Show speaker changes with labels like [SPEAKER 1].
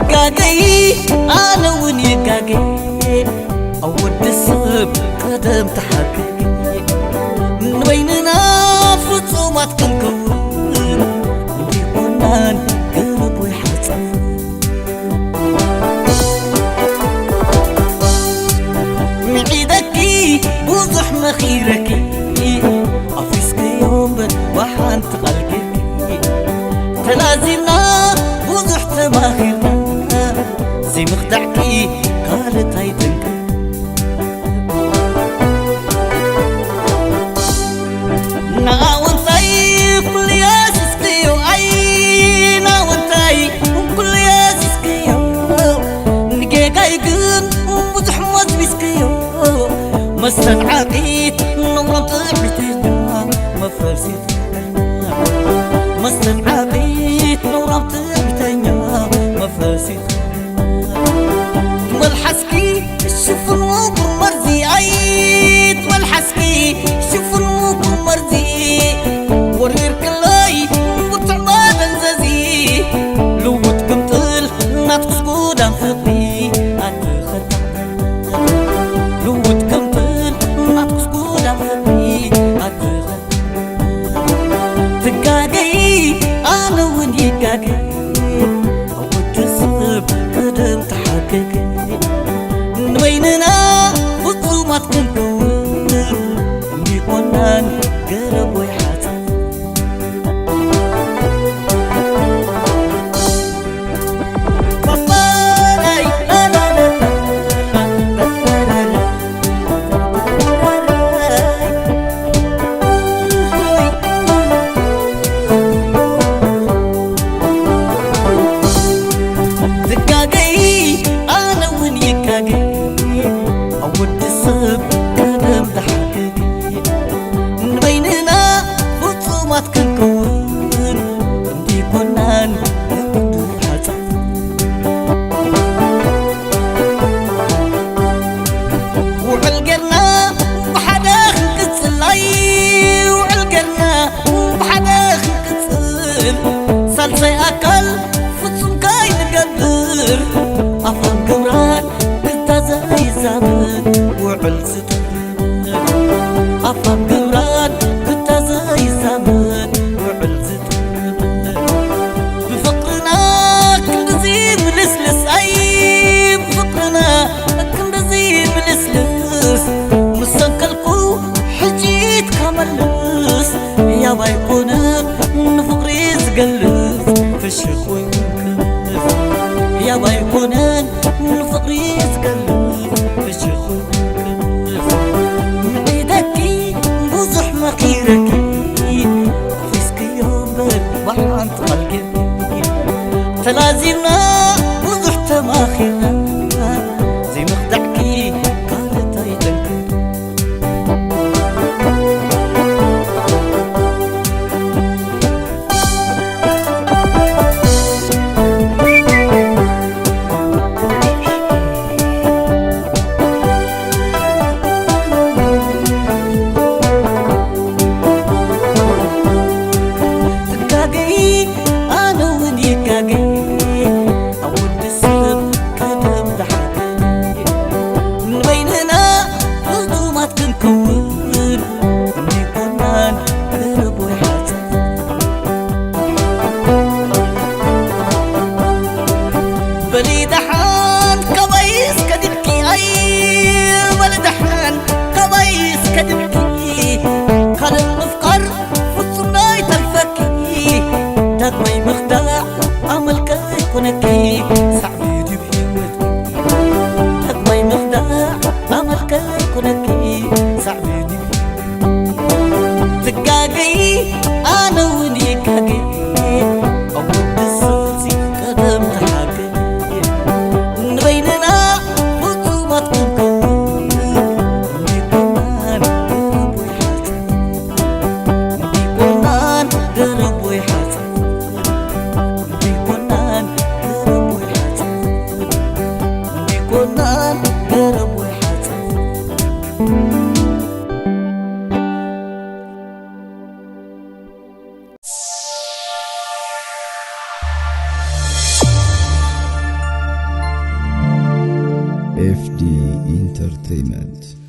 [SPEAKER 1] تقاقي أنا ونيقاقي أود السب قدم تحقي من بيننا فصومات كنكون ندي قنان قلب ويحصل معيدكي بوضح مخيركي أفسك يوم وحان تقلقي تلازمنا بوضح تماخرنا زي مخدعكي قالت هيتنك ناوانتاي كل ياسسكيو أي ناوانتاي كل ياسسكيو نجيكاي قن بوضح مزبسكيو مستن عقيت نورا تحبتنا مفرسيت مستن عقيت نورا تحبتنا مفرسيت والحسكي شوف الموقف مرزي عيد والحسكي شوف الموقف مرزي ورير كلاي وتعماد الزازي لو تكمتل ناتقص قودان فقي أتخدع لو تكمتل ناتقص قودان فقي أتخدع تقاقي أنا ونيقاقي أود السب قدم تحققي بيننا فصومات كنكون ندي قنان قرب ويحاتم باباي لا لا لا دقاقي أنا ونيقاقي أود السب قدم تحققي من بيننا فصومات كنكون ندي قنان قلب ويحاتم وعلقرنا بحدا خنقتل أي وعلقرنا بحدا خنقتل صلصي أكل فصوم كاي نقدر أفهم قمران زي زمان وعل ستر أفهم قمران كنت زي زمان وعل ستر بفقرنا كنت زي ملسلس أي بفقرنا كنت زي ملسلس مستنقلقو حجيت كملس يا بايقونك نفقري زقلس في الشيخ وينكس يا بايقونك نفقري زقلس معيدكي بوضح مخيركي فيسكي يوم وحان تقلقي تلازمنا بوضح تماخرنا زي مخدعكي قالت هيتنك بليدحان كبايس كدبكي أي بلدحان كبايس كدبكي خل المفقر فتصمناي تلفكي داد ماي مخدع عمل كاي كونكي سعبيدي بهمتكي داد ماي مخدع عمل كاي كونكي سعبيدي تقاقي أنا ونيقاقي أود السلسي قدم تحقي بيننا فصومات كنكون ندي قنان قرب ويحاتم ندي قنان قرب ويحاتم ندي قنان قرب ويحاتم ندي قنان قرب ويحاتم
[SPEAKER 2] FD Entertainment.